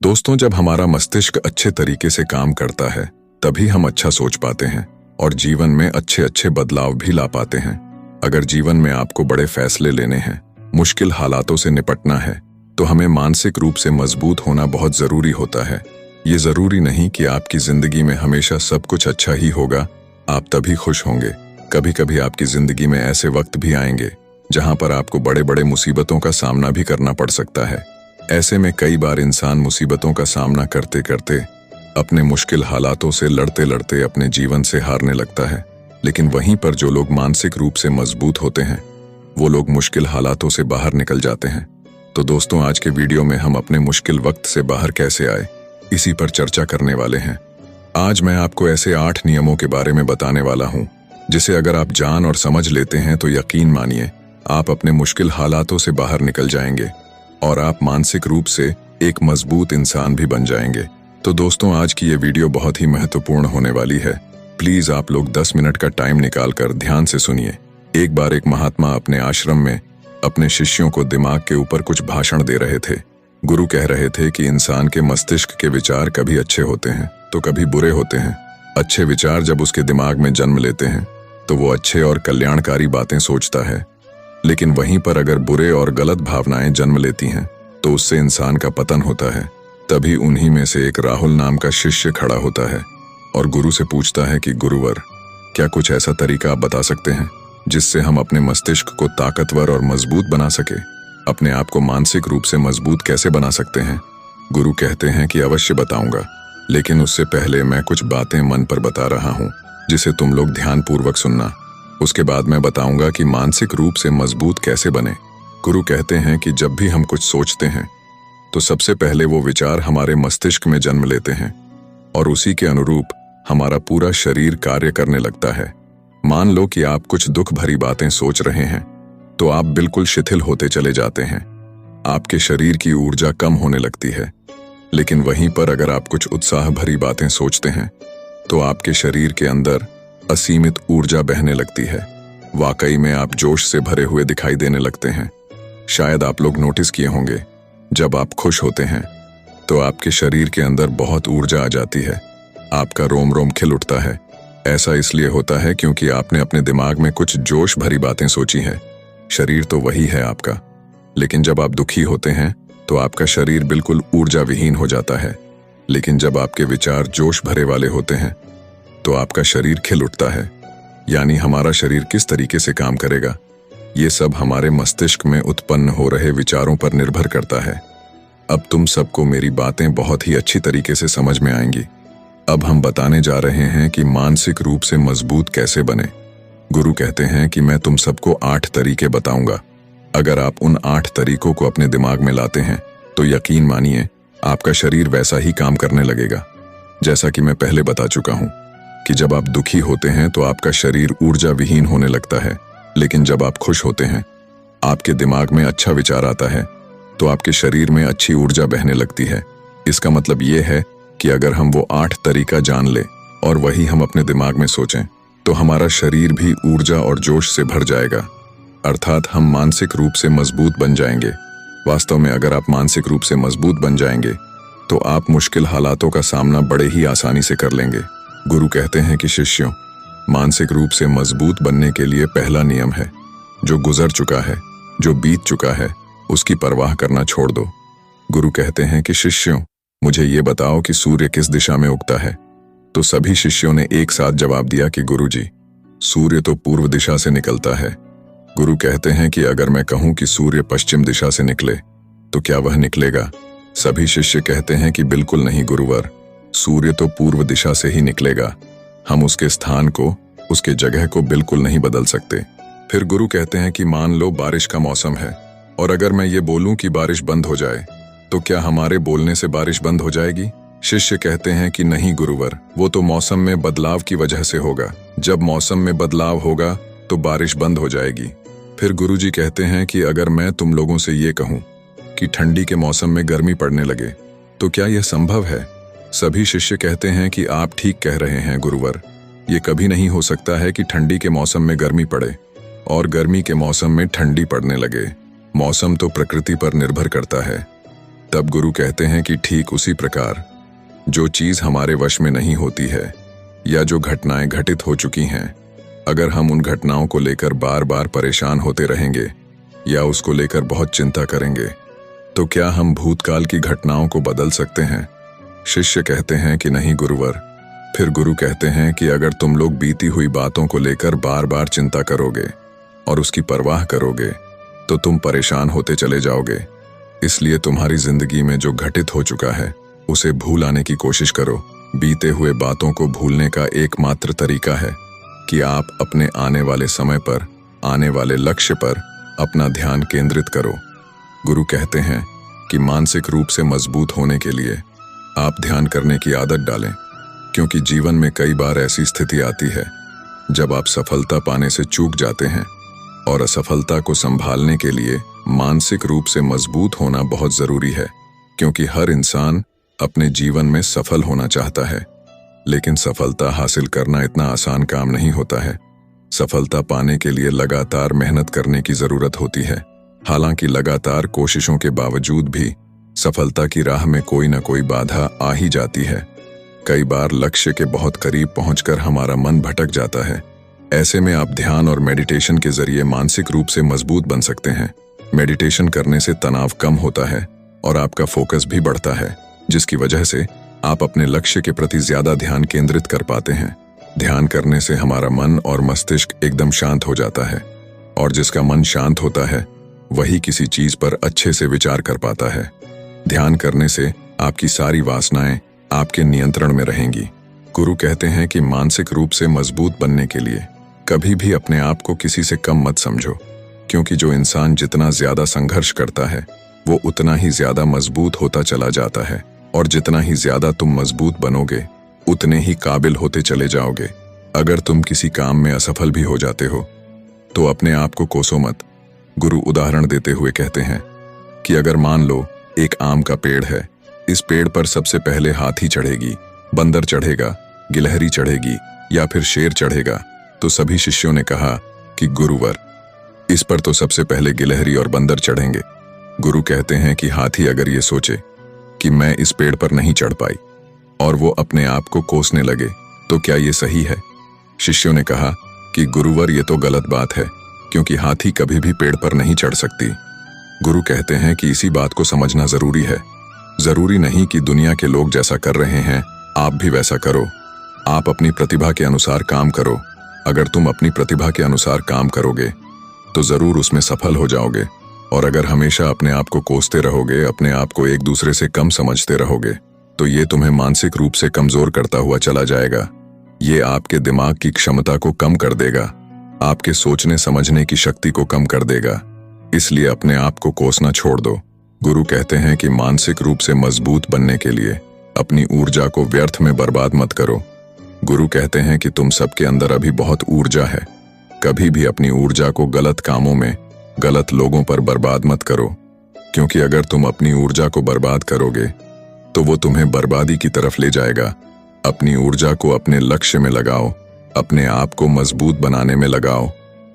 दोस्तों, जब हमारा मस्तिष्क अच्छे तरीके से काम करता है तभी हम अच्छा सोच पाते हैं और जीवन में अच्छे अच्छे बदलाव भी ला पाते हैं। अगर जीवन में आपको बड़े फैसले लेने हैं, मुश्किल हालातों से निपटना है, तो हमें मानसिक रूप से मजबूत होना बहुत जरूरी होता है। ये जरूरी नहीं कि आपकी जिंदगी में हमेशा सब कुछ अच्छा ही होगा, आप तभी खुश होंगे। कभी कभी आपकी जिंदगी में ऐसे वक्त भी आएंगे जहां पर आपको बड़े बड़े मुसीबतों का सामना भी करना पड़ सकता है। ऐसे में कई बार इंसान मुसीबतों का सामना करते करते अपने मुश्किल हालातों से लड़ते लड़ते अपने जीवन से हारने लगता है। लेकिन वहीं पर जो लोग मानसिक रूप से मजबूत होते हैं वो लोग मुश्किल हालातों से बाहर निकल जाते हैं। तो दोस्तों, आज के वीडियो में हम अपने मुश्किल वक्त से बाहर कैसे आए, इसी पर चर्चा करने वाले हैं। आज मैं आपको ऐसे 8 नियमों के बारे में बताने वाला हूं जिसे अगर आप जान और समझ लेते हैं तो यकीन मानिए आप अपने मुश्किल हालातों से बाहर निकल जाएंगे और आप मानसिक रूप से एक मजबूत इंसान भी बन जाएंगे। तो दोस्तों, आज की ये वीडियो बहुत ही महत्वपूर्ण होने वाली है। प्लीज आप लोग 10 मिनट का टाइम निकालकर ध्यान से सुनिए। एक बार एक महात्मा अपने आश्रम में अपने शिष्यों को दिमाग के ऊपर कुछ भाषण दे रहे थे। गुरु कह रहे थे कि इंसान के मस्तिष्क के विचार कभी अच्छे होते हैं तो कभी बुरे होते हैं। अच्छे विचार जब उसके दिमाग में जन्म लेते हैं तो वो अच्छे और कल्याणकारी बातें सोचता है, लेकिन वहीं पर अगर बुरे और गलत भावनाएं जन्म लेती हैं तो उससे इंसान का पतन होता है। तभी उन्हीं में से एक राहुल नाम का शिष्य खड़ा होता है और गुरु से पूछता है कि गुरुवर, क्या कुछ ऐसा तरीका आप बता सकते हैं जिससे हम अपने मस्तिष्क को ताकतवर और मजबूत बना सके? अपने आप को मानसिक रूप से मजबूत कैसे बना सकते हैं? गुरु कहते हैं कि अवश्य बताऊंगा, लेकिन उससे पहले मैं कुछ बातें मन पर बता रहा हूं जिसे तुम लोग ध्यानपूर्वक सुनना। उसके बाद मैं बताऊंगा कि मानसिक रूप से मजबूत कैसे बने। गुरु कहते हैं कि जब भी हम कुछ सोचते हैं तो सबसे पहले वो विचार हमारे मस्तिष्क में जन्म लेते हैं और उसी के अनुरूप हमारा पूरा शरीर कार्य करने लगता है। मान लो कि आप कुछ दुख भरी बातें सोच रहे हैं तो आप बिल्कुल शिथिल होते चले जाते हैं, आपके शरीर की ऊर्जा कम होने लगती है। लेकिन वहीं पर अगर आप कुछ उत्साह भरी बातें सोचते हैं तो आपके शरीर के अंदर असीमित ऊर्जा बहने लगती है। वाकई में आप जोश से भरे हुए दिखाई देने लगते हैं। शायद आप लोग नोटिस किए होंगे, जब आप खुश होते हैं तो आपके शरीर के अंदर बहुत ऊर्जा आ जाती है, आपका रोम रोम खिल उठता है। ऐसा इसलिए होता है क्योंकि आपने अपने दिमाग में कुछ जोश भरी बातें सोची हैं। शरीर तो वही है आपका, लेकिन जब आप दुखी होते हैं तो आपका शरीर बिल्कुल ऊर्जा विहीन हो जाता है। लेकिन जब आपके विचार जोश भरे वाले होते हैं तो आपका शरीर खिल उठता है। यानी हमारा शरीर किस तरीके से काम करेगा, ये सब हमारे मस्तिष्क में उत्पन्न हो रहे विचारों पर निर्भर करता है। अब तुम सबको मेरी बातें बहुत ही अच्छी तरीके से समझ में आएंगी। अब हम बताने जा रहे हैं कि मानसिक रूप से मजबूत कैसे बने। गुरु कहते हैं कि मैं तुम सबको 8 तरीके बताऊंगा। अगर आप उन 8 तरीकों को अपने दिमाग में लाते हैं तो यकीन मानिए आपका शरीर वैसा ही काम करने लगेगा। जैसा कि मैं पहले बता चुका हूं कि जब आप दुखी होते हैं तो आपका शरीर ऊर्जा विहीन होने लगता है, लेकिन जब आप खुश होते हैं, आपके दिमाग में अच्छा विचार आता है तो आपके शरीर में अच्छी ऊर्जा बहने लगती है। इसका मतलब ये है कि अगर हम वो 8 तरीका जान ले और वही हम अपने दिमाग में सोचें तो हमारा शरीर भी ऊर्जा और जोश से भर जाएगा, अर्थात हम मानसिक रूप से मजबूत बन जाएंगे। वास्तव में अगर आप मानसिक रूप से मजबूत बन जाएंगे तो आप मुश्किल हालातों का सामना बड़े ही आसानी से कर लेंगे। गुरु कहते हैं कि शिष्यों, मानसिक रूप से मजबूत बनने के लिए पहला नियम है, जो गुजर चुका है, जो बीत चुका है, उसकी परवाह करना छोड़ दो। गुरु कहते हैं कि शिष्यों, मुझे ये बताओ कि सूर्य किस दिशा में उगता है? तो सभी शिष्यों ने एक साथ जवाब दिया कि गुरुजी, सूर्य तो पूर्व दिशा से निकलता है। गुरु कहते हैं कि अगर मैं कहूं कि सूर्य पश्चिम दिशा से निकले तो क्या वह निकलेगा? सभी शिष्य कहते हैं कि बिल्कुल नहीं गुरुवर, सूर्य तो पूर्व दिशा से ही निकलेगा। हम उसके स्थान को, उसके जगह को बिल्कुल नहीं बदल सकते। फिर गुरु कहते हैं कि मान लो बारिश का मौसम है और अगर मैं ये बोलूं कि बारिश बंद हो जाए तो क्या हमारे बोलने से बारिश बंद हो जाएगी? शिष्य कहते हैं कि नहीं गुरुवर, वो तो मौसम में बदलाव की वजह से होगा। जब मौसम में बदलाव होगा तो बारिश बंद हो जाएगी। फिर गुरुजी कहते हैं कि अगर मैं तुम लोगों से ये कहूं कि ठंडी के मौसम में गर्मी पड़ने लगे तो क्या यह संभव है? सभी शिष्य कहते हैं कि आप ठीक कह रहे हैं गुरुवर, ये कभी नहीं हो सकता है कि ठंडी के मौसम में गर्मी पड़े और गर्मी के मौसम में ठंडी पड़ने लगे। मौसम तो प्रकृति पर निर्भर करता है। तब गुरु कहते हैं कि ठीक उसी प्रकार जो चीज हमारे वश में नहीं होती है या जो घटनाएं घटित हो चुकी हैं, अगर हम उन घटनाओं को लेकर बार बार परेशान होते रहेंगे या उसको लेकर बहुत चिंता करेंगे, तो क्या हम भूतकाल की घटनाओं को बदल सकते हैं? शिष्य कहते हैं कि नहीं गुरुवर। फिर गुरु कहते हैं कि अगर तुम लोग बीती हुई बातों को लेकर बार बार चिंता करोगे और उसकी परवाह करोगे तो तुम परेशान होते चले जाओगे। इसलिए तुम्हारी जिंदगी में जो घटित हो चुका है उसे भूल आने की कोशिश करो। बीते हुए बातों को भूलने का एकमात्र तरीका है कि आप अपने आने वाले समय पर, आने वाले लक्ष्य पर अपना ध्यान केंद्रित करो। गुरु कहते हैं कि मानसिक रूप से मजबूत होने के लिए आप ध्यान करने की आदत डालें, क्योंकि जीवन में कई बार ऐसी स्थिति आती है जब आप सफलता पाने से चूक जाते हैं और असफलता को संभालने के लिए मानसिक रूप से मजबूत होना बहुत जरूरी है। क्योंकि हर इंसान अपने जीवन में सफल होना चाहता है, लेकिन सफलता हासिल करना इतना आसान काम नहीं होता है। सफलता पाने के लिए लगातार मेहनत करने की जरूरत होती है। हालांकि लगातार कोशिशों के बावजूद भी सफलता की राह में कोई न कोई बाधा आ ही जाती है। कई बार लक्ष्य के बहुत करीब पहुंचकर हमारा मन भटक जाता है। ऐसे में आप ध्यान और मेडिटेशन के जरिए मानसिक रूप से मजबूत बन सकते हैं। मेडिटेशन करने से तनाव कम होता है और आपका फोकस भी बढ़ता है, जिसकी वजह से आप अपने लक्ष्य के प्रति ज्यादा ध्यान केंद्रित कर पाते हैं। ध्यान करने से हमारा मन और मस्तिष्क एकदम शांत हो जाता है, और जिसका मन शांत होता है वही किसी चीज पर अच्छे से विचार कर पाता है। ध्यान करने से आपकी सारी वासनाएं आपके नियंत्रण में रहेंगी। गुरु कहते हैं कि मानसिक रूप से मजबूत बनने के लिए कभी भी अपने आप को किसी से कम मत समझो, क्योंकि जो इंसान जितना ज्यादा संघर्ष करता है वो उतना ही ज्यादा मजबूत होता चला जाता है, और जितना ही ज्यादा तुम मजबूत बनोगे उतने ही काबिल होते चले जाओगे। अगर तुम किसी काम में असफल भी हो जाते हो तो अपने आप को कोसो मत। गुरु उदाहरण देते हुए कहते हैं कि अगर मान लो एक आम का पेड़ है, इस पेड़ पर सबसे पहले हाथी चढ़ेगी, बंदर चढ़ेगा, गिलहरी चढ़ेगी या फिर शेर चढ़ेगा, तो सभी शिष्यों ने कहा कि गुरुवर, इस पर तो सबसे पहले गिलहरी और बंदर चढ़ेंगे। गुरु कहते हैं कि हाथी अगर ये सोचे कि मैं इस पेड़ पर नहीं चढ़ पाई और वो अपने आप को कोसने लगे, तो क्या ये सही है? शिष्यों ने कहा कि गुरुवर, ये तो गलत बात है, क्योंकि हाथी कभी भी पेड़ पर नहीं चढ़ सकती। गुरु कहते हैं कि इसी बात को समझना जरूरी है। जरूरी नहीं कि दुनिया के लोग जैसा कर रहे हैं आप भी वैसा करो। आप अपनी प्रतिभा के अनुसार काम करो। अगर तुम अपनी प्रतिभा के अनुसार काम करोगे तो जरूर उसमें सफल हो जाओगे, और अगर हमेशा अपने आप को कोसते रहोगे, अपने आप को एक दूसरे से कम समझते रहोगे, तो ये तुम्हें मानसिक रूप से कमजोर करता हुआ चला जाएगा। ये आपके दिमाग की क्षमता को कम कर देगा, आपके सोचने समझने की शक्ति को कम कर देगा। इसलिए अपने आप को कोसना छोड़ दो। गुरु कहते हैं कि मानसिक रूप से मजबूत बनने के लिए अपनी ऊर्जा को व्यर्थ में बर्बाद मत करो। गुरु कहते हैं कि तुम सबके अंदर अभी बहुत ऊर्जा है। कभी भी अपनी ऊर्जा को गलत कामों में, गलत लोगों पर बर्बाद मत करो, क्योंकि अगर तुम अपनी ऊर्जा को बर्बाद करोगे तो वो तुम्हें बर्बादी की तरफ ले जाएगा। अपनी ऊर्जा को अपने लक्ष्य में लगाओ, अपने आप को मजबूत बनाने में लगाओ।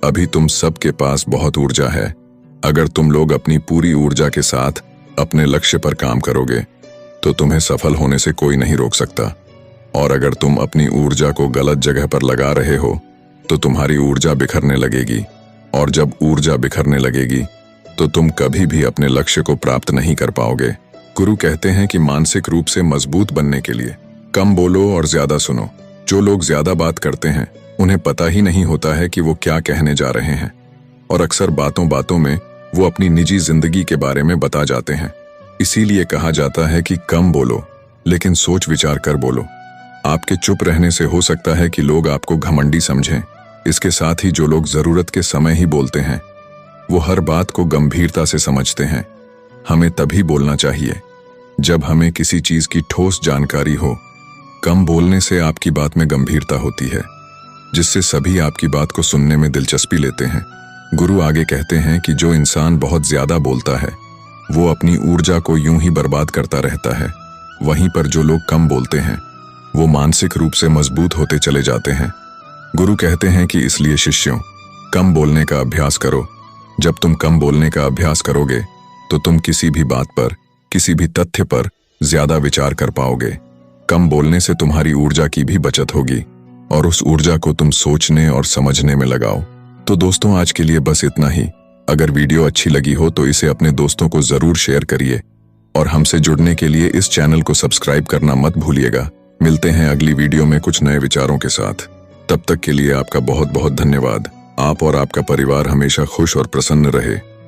अभी तुम सबके पास बहुत ऊर्जा है। अगर तुम लोग अपनी पूरी ऊर्जा के साथ अपने लक्ष्य पर काम करोगे तो तुम्हें सफल होने से कोई नहीं रोक सकता। और अगर तुम अपनी ऊर्जा को गलत जगह पर लगा रहे हो तो तुम्हारी ऊर्जा बिखरने लगेगी, और जब ऊर्जा बिखरने लगेगी तो तुम कभी भी अपने लक्ष्य को प्राप्त नहीं कर पाओगे। गुरु कहते हैं कि मानसिक रूप से मजबूत बनने के लिए कम बोलो और ज्यादा सुनो। जो लोग ज्यादा बात करते हैं उन्हें पता ही नहीं होता है कि वो क्या कहने जा रहे हैं, और अक्सर बातों बातों में वो अपनी निजी जिंदगी के बारे में बता जाते हैं। इसीलिए कहा जाता है कि कम बोलो लेकिन सोच विचार कर बोलो। आपके चुप रहने से हो सकता है कि लोग आपको घमंडी समझें। इसके साथ ही जो लोग जरूरत के समय ही बोलते हैं वो हर बात को गंभीरता से समझते हैं। हमें तभी बोलना चाहिए जब हमें किसी चीज की ठोस जानकारी हो। कम बोलने से आपकी बात में गंभीरता होती है, जिससे सभी आपकी बात को सुनने में दिलचस्पी लेते हैं। गुरु आगे कहते हैं कि जो इंसान बहुत ज्यादा बोलता है वो अपनी ऊर्जा को यूं ही बर्बाद करता रहता है, वहीं पर जो लोग कम बोलते हैं वो मानसिक रूप से मजबूत होते चले जाते हैं। गुरु कहते हैं कि इसलिए शिष्यों, कम बोलने का अभ्यास करो। जब तुम कम बोलने का अभ्यास करोगे तो तुम किसी भी बात पर, किसी भी तथ्य पर ज्यादा विचार कर पाओगे। कम बोलने से तुम्हारी ऊर्जा की भी बचत होगी और उस ऊर्जा को तुम सोचने और समझने में लगाओ। तो दोस्तों, आज के लिए बस इतना ही। अगर वीडियो अच्छी लगी हो तो इसे अपने दोस्तों को जरूर शेयर करिए और हमसे जुड़ने के लिए इस चैनल को सब्सक्राइब करना मत भूलिएगा। मिलते हैं अगली वीडियो में कुछ नए विचारों के साथ। तब तक के लिए आपका बहुत बहुत धन्यवाद। आप और आपका परिवार हमेशा खुश और प्रसन्न रहे।